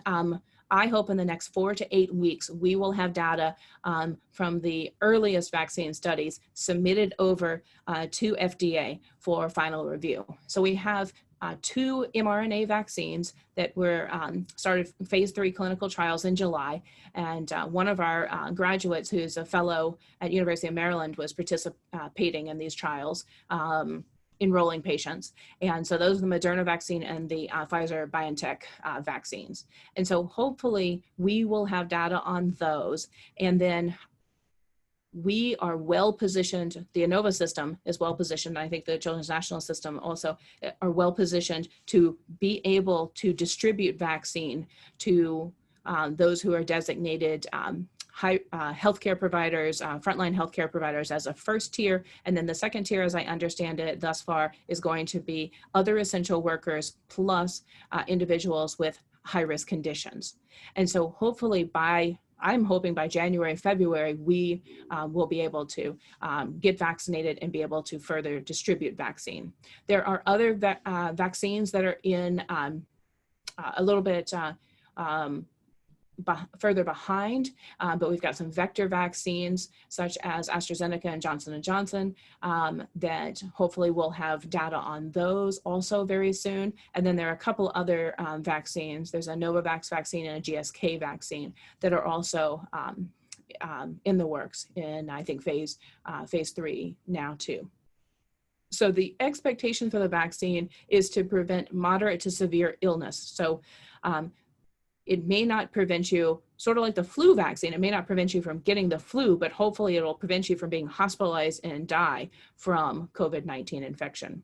I hope in the next 4 to 8 weeks, we will have data from the earliest vaccine studies submitted over to FDA for final review. So we have 2 mRNA vaccines that were started phase 3 clinical trials in July. And one of our graduates, who's a fellow at University of Maryland, was participating in these trials, enrolling patients. And so those are the Moderna vaccine and the Pfizer-BioNTech vaccines. And so hopefully we will have data on those. And then we are well positioned, the ANOVA system is well positioned, I think the Children's National System also are well positioned to be able to distribute vaccine to those who are designated healthcare providers, frontline healthcare providers as a first tier. And then the second tier, as I understand it thus far, is going to be other essential workers plus individuals with high-risk conditions. And so hopefully I'm hoping by January, February, we will be able to get vaccinated and be able to further distribute vaccine. There are other vaccines that are in a little bit further behind, but we've got some vector vaccines such as AstraZeneca and Johnson & Johnson that hopefully we'll have data on those also very soon. And then there are a couple other vaccines. There's a Novavax vaccine and a GSK vaccine that are also in the works in, I think, phase 3 now too. So the expectation for the vaccine is to prevent moderate to severe illness. So it may not prevent you, sort of like the flu vaccine, it may not prevent you from getting the flu, but hopefully it'll prevent you from being hospitalized and die from COVID-19 infection.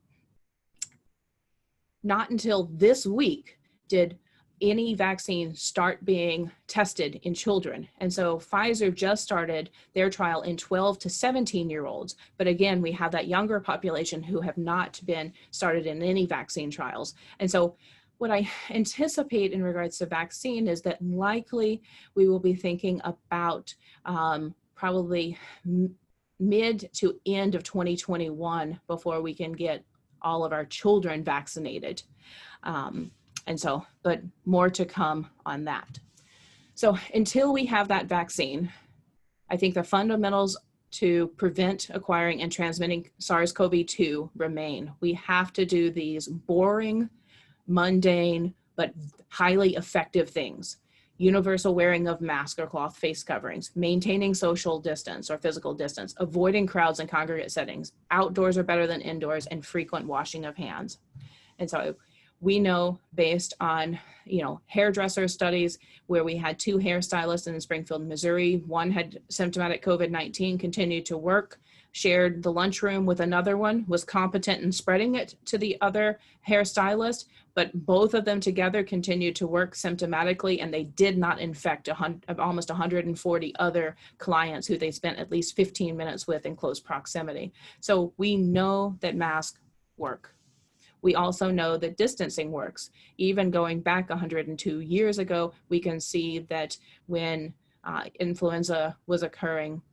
Not until this week did any vaccine start being tested in children. And so Pfizer just started their trial in 12 to 17-year-olds. But again, we have that younger population who have not been started in any vaccine trials. And so what I anticipate in regards to vaccine is that likely we will be thinking about probably mid to end of 2021 before we can get all of our children vaccinated. And so, but more to come on that. So until we have that vaccine, I think the fundamentals to prevent acquiring and transmitting SARS-CoV-2 remain. We have to do these boring, mundane, but highly effective things. Universal wearing of masks or cloth face coverings, maintaining social distance or physical distance, avoiding crowds and congregate settings, outdoors are better than indoors, and frequent washing of hands. And so we know based on, hairdresser studies where we had 2 hairstylists in Springfield, Missouri, one had symptomatic COVID-19, continued to work, shared the lunchroom with another one, was competent in spreading it to the other hairstylist, but both of them together continued to work symptomatically, and they did not infect almost 140 other clients who they spent at least 15 minutes with in close proximity. So we know that masks work. We also know that distancing works. Even going back 102 years ago, we can see that when influenza was occurring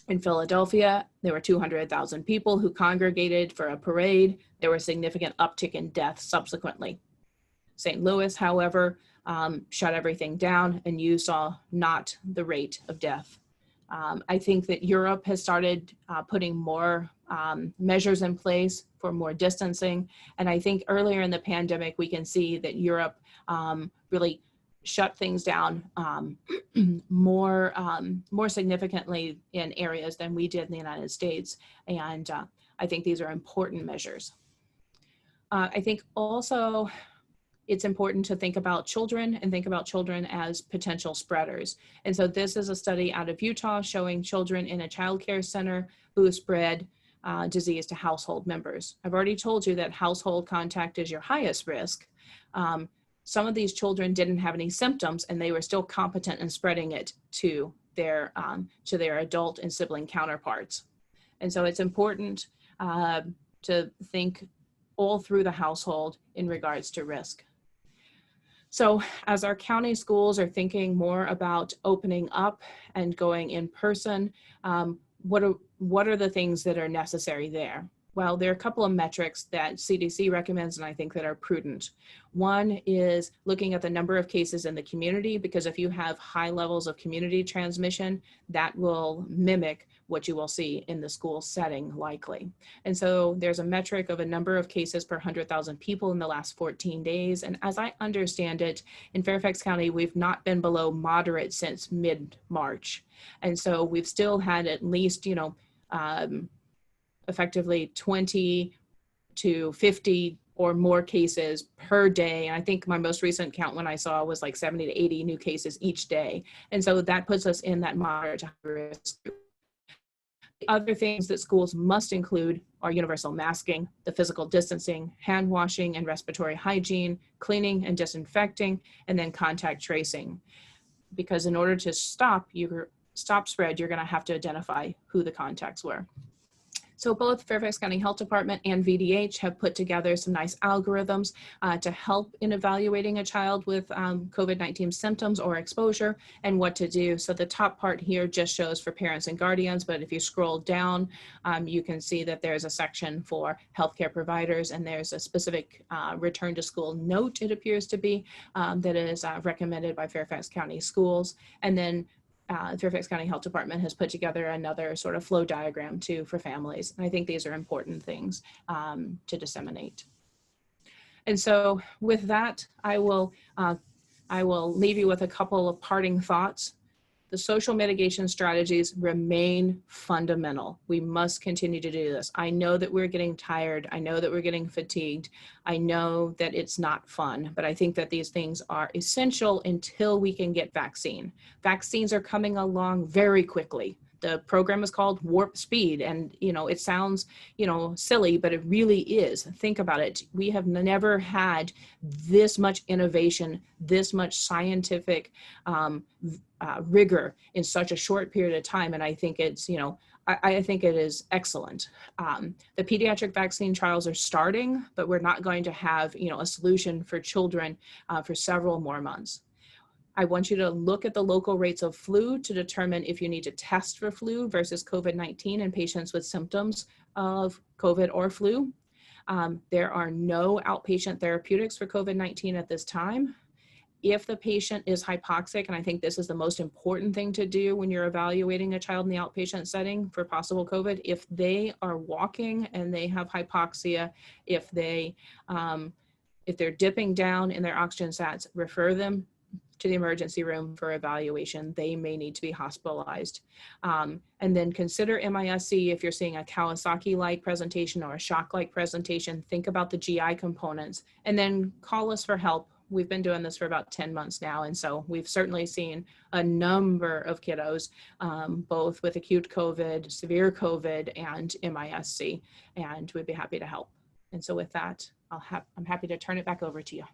in Philadelphia, there were 200,000 people who congregated for a parade. There was a significant uptick in deaths subsequently. St. Louis, however, shut everything down, and you saw not the rate of death. I think that Europe has started putting more measures in place for more distancing. And I think earlier in the pandemic, we can see that Europe really shut things down more significantly in areas than we did in the United States. And I think these are important measures. I think also it's important to think about children and think about children as potential spreaders. And so this is a study out of Utah showing children in a childcare center who spread disease to household members. I've already told you that household contact is your highest risk. Some of these children didn't have any symptoms, and they were still competent in spreading it to their adult and sibling counterparts. And so it's important to think all through the household in regards to risk. So as our county schools are thinking more about opening up and going in person, what are the things that are necessary there? Well, there are a couple of metrics that CDC recommends and I think that are prudent. One is looking at the number of cases in the community, because if you have high levels of community transmission, that will mimic what you will see in the school setting likely. And so there's a metric of a number of cases per 100,000 people in the last 14 days. And as I understand it, in Fairfax County, we've not been below moderate since mid-March. And so we've still had at least, effectively 20 to 50 or more cases per day. And I think my most recent count when I saw was like 70 to 80 new cases each day. And so that puts us in that moderate to high risk group. The other things that schools must include are universal masking, the physical distancing, hand washing and respiratory hygiene, cleaning and disinfecting, and then contact tracing. Because in order to stop stop spread, you're going to have to identify who the contacts were. So both Fairfax County Health Department and VDH have put together some nice algorithms to help in evaluating a child with COVID-19 symptoms or exposure and what to do. So the top part here just shows for parents and guardians, but if you scroll down, you can see that there's a section for healthcare providers, and there's a specific return to school note, it appears to be, that is recommended by Fairfax County Schools. And then Fairfax County Health Department has put together another sort of flow diagram too for families. And I think these are important things to disseminate. And so with that, I will leave you with a couple of parting thoughts. The social mitigation strategies remain fundamental. We must continue to do this. I know that we're getting tired. I know that we're getting fatigued. I know that it's not fun, but I think that these things are essential until we can get vaccine. Vaccines are coming along very quickly. The program is called Warp Speed, and it sounds silly, but it really is. Think about it. We have never had this much innovation, this much scientific rigor in such a short period of time, and I think it's I think it is excellent. The pediatric vaccine trials are starting, but we're not going to have a solution for children for several more months. I want you to look at the local rates of flu to determine if you need to test for flu versus COVID-19 in patients with symptoms of COVID or flu. There are no outpatient therapeutics for COVID-19 at this time. If the patient is hypoxic, and I think this is the most important thing to do when you're evaluating a child in the outpatient setting for possible COVID, if they are walking and they have hypoxia, if they're dipping down in their oxygen sats, refer them to the emergency room for evaluation. They may need to be hospitalized. And then consider MISC if you're seeing a Kawasaki-like presentation or a shock-like presentation. Think about the GI components, and then call us for help. We've been doing this for about 10 months now, and so we've certainly seen a number of kiddos, both with acute COVID, severe COVID, and MISC, and we'd be happy to help. And so with that, I'm happy to turn it back over to you.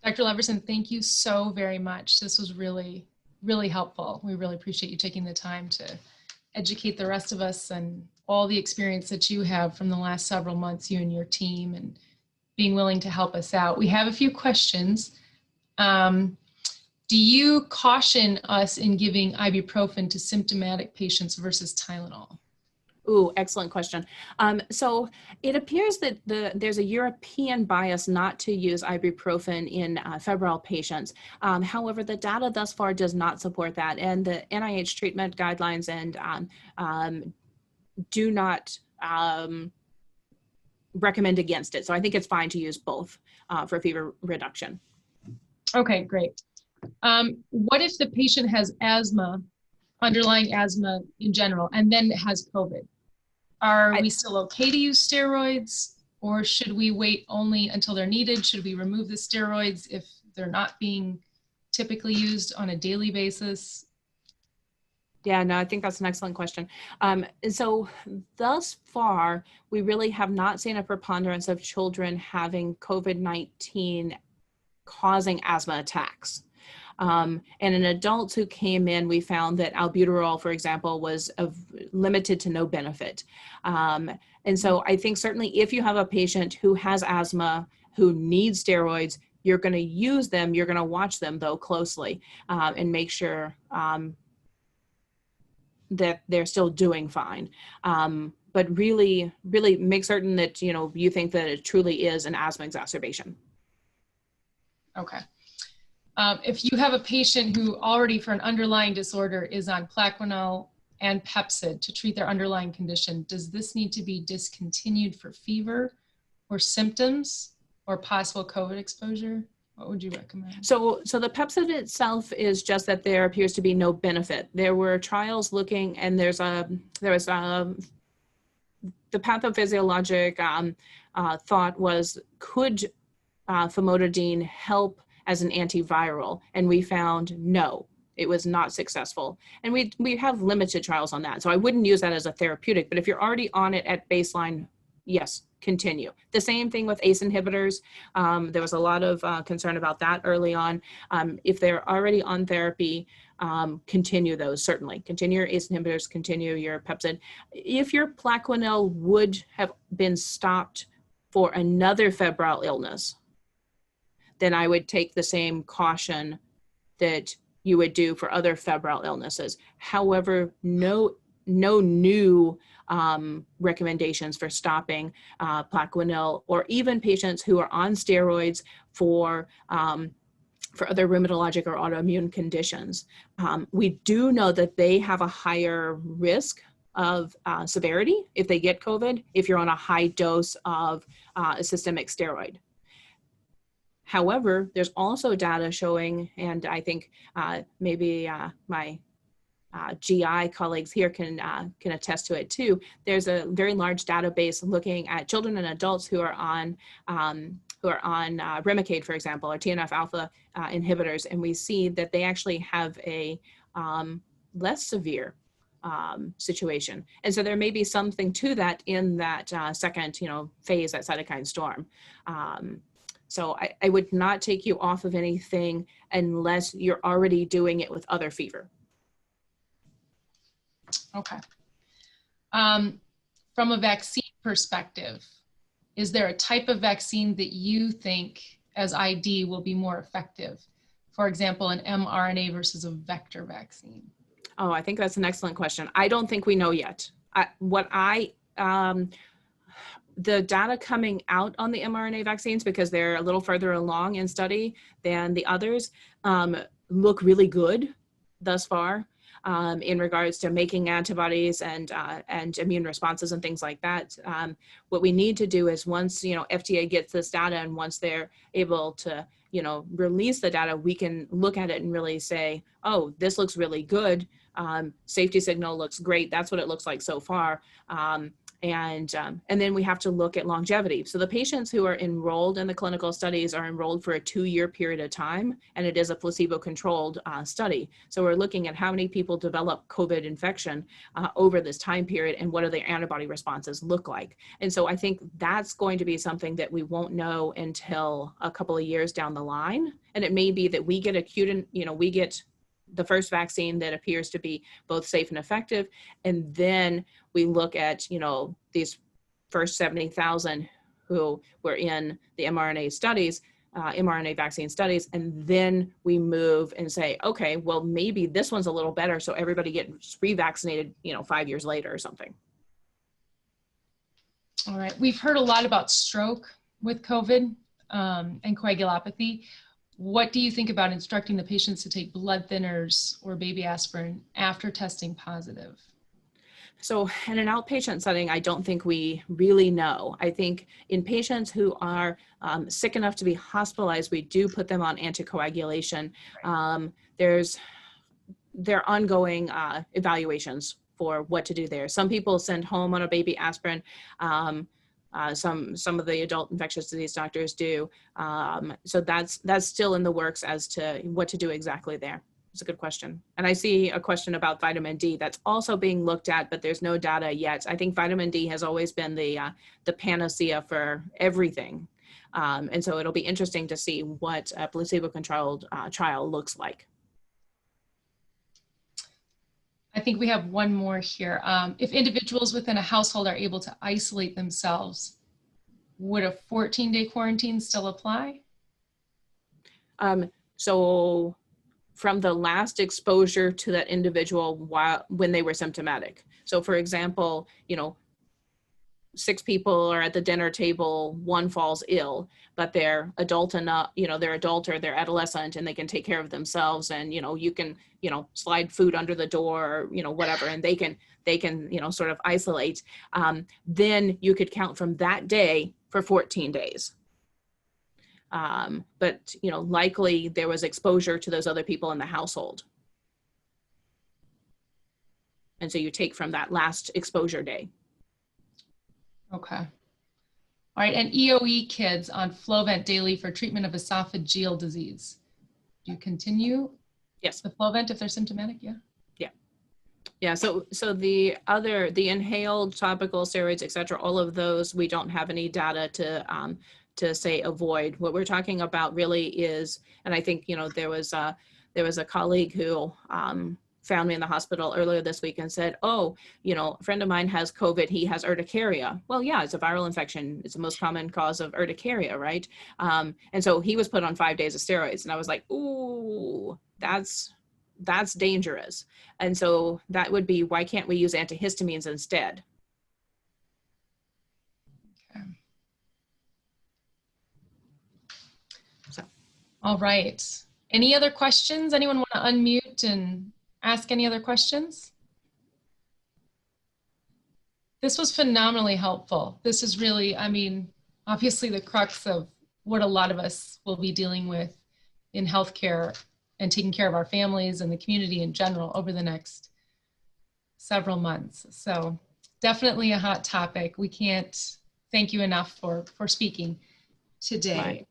Dr. Levorson, thank you so very much. This was really, really helpful. We really appreciate you taking the time to educate the rest of us and all the experience that you have from the last several months, you and your team, and being willing to help us out. We have a few questions. Do you caution us in giving ibuprofen to symptomatic patients versus Tylenol? Ooh, excellent question. So it appears that there's a European bias not to use ibuprofen in febrile patients. However, the data thus far does not support that, and the NIH treatment guidelines do not recommend against it. So I think it's fine to use both for fever reduction. Okay, great. What if the patient has asthma, underlying asthma in general, and then has COVID? Are we still okay to use steroids, or should we wait only until they're needed? Should we remove the steroids if they're not being typically used on a daily basis? Yeah, no, I think that's an excellent question. So thus far, we really have not seen a preponderance of children having COVID-19 causing asthma attacks. And in adults who came in, we found that albuterol, for example, was limited to no benefit. And so I think certainly if you have a patient who has asthma, who needs steroids, you're going to use them. You're going to watch them, though, closely and make sure that they're still doing fine. But really make certain that, you think that it truly is an asthma exacerbation. Okay. If you have a patient who already for an underlying disorder is on Plaquenil and Pepcid to treat their underlying condition, does this need to be discontinued for fever or symptoms or possible COVID exposure? What would you recommend? So the Pepcid itself is just that there appears to be no benefit. There were trials looking, and there was the pathophysiologic thought was, could famotidine help as an antiviral? And we found no, it was not successful. And we have limited trials on that. So I wouldn't use that as a therapeutic, but if you're already on it at baseline, yes, continue. The same thing with ACE inhibitors. There was a lot of concern about that early on. If they're already on therapy, continue those, certainly. Continue your ACE inhibitors, continue your Pepcid. If your Plaquenil would have been stopped for another febrile illness, then I would take the same caution that you would do for other febrile illnesses. However, no new recommendations for stopping Plaquenil, or even patients who are on steroids for other rheumatologic or autoimmune conditions. We do know that they have a higher risk of severity if they get COVID, if you're on a high dose of a systemic steroid. However, there's also data showing, and I think maybe my GI colleagues here can attest to it too. There's a very large database looking at children and adults who are on Remicade, for example, or TNF alpha inhibitors, and we see that they actually have a less severe situation. And so there may be something to that in that second, phase, that cytokine storm. So I would not take you off of anything unless you're already doing it with other fever. Okay. From a vaccine perspective, is there a type of vaccine that you think as ID will be more effective? For example, an mRNA versus a vector vaccine? Oh, I think that's an excellent question. I don't think we know yet. The data coming out on the mRNA vaccines, because they're a little further along in study than the others, look really good thus far in regards to making antibodies and immune responses and things like that. What we need to do is, once FDA gets this data, and once they're able to release the data, we can look at it and really say, oh, this looks really good. Safety signal looks great. That's what it looks like so far. And then we have to look at longevity. So the patients who are enrolled in the clinical studies are enrolled for a 2-year period of time, and it is a placebo-controlled study. So we're looking at how many people develop COVID infection over this time period, and what do their antibody responses look like. And so I think that's going to be something that we won't know until a couple of years down the line. And it may be that we get we get the first vaccine that appears to be both safe and effective, and then we look at these first 70,000 who were in the mRNA studies, mRNA vaccine studies, and then we move and say, okay, well, maybe this one's a little better, so everybody gets revaccinated 5 years later or something. All right, we've heard a lot about stroke with COVID and coagulopathy. What do you think about instructing the patients to take blood thinners or baby aspirin after testing positive? So in an outpatient setting, I don't think we really know. I think in patients who are sick enough to be hospitalized, we do put them on anticoagulation. There are ongoing evaluations for what to do there. Some people send home on a baby aspirin. Some of the adult infectious disease doctors do. So that's still in the works as to what to do exactly there. It's a good question. And I see a question about vitamin D that's also being looked at, but there's no data yet. I think vitamin D has always been the panacea for everything. And so it'll be interesting to see what a placebo-controlled trial looks like. I think we have one more here. If individuals within a household are able to isolate themselves, would a 14-day quarantine still apply? So from the last exposure to that individual when they were symptomatic. So for example, 6 people are at the dinner table, 1 falls ill, but they're adult enough, they're adult or they're adolescent and they can take care of themselves, and you can slide food under the door, or whatever, and they can sort of isolate. Then you could count from that day for 14 days. But likely there was exposure to those other people in the household, and so you take from that last exposure day. Okay. All right, and EOE kids on Flovent daily for treatment of esophageal disease. Do you continue? Yes. The Flovent if they're symptomatic? Yeah. Yeah. Yeah, so the inhaled topical steroids, et cetera, all of those, we don't have any data to say avoid. What we're talking about really is, and I think, there was a colleague who found me in the hospital earlier this week and said, oh, a friend of mine has COVID, he has urticaria. Well, yeah, it's a viral infection. It's the most common cause of urticaria, right? And so he was put on 5 days of steroids, and I was like, ooh, that's dangerous. And so that would be, why can't we use antihistamines instead? Okay. So. All right. Any other questions? Anyone want to unmute and ask any other questions? This was phenomenally helpful. This is really, obviously the crux of what a lot of us will be dealing with in healthcare and taking care of our families and the community in general over the next several months. So definitely a hot topic. We can't thank you enough for speaking today. Right.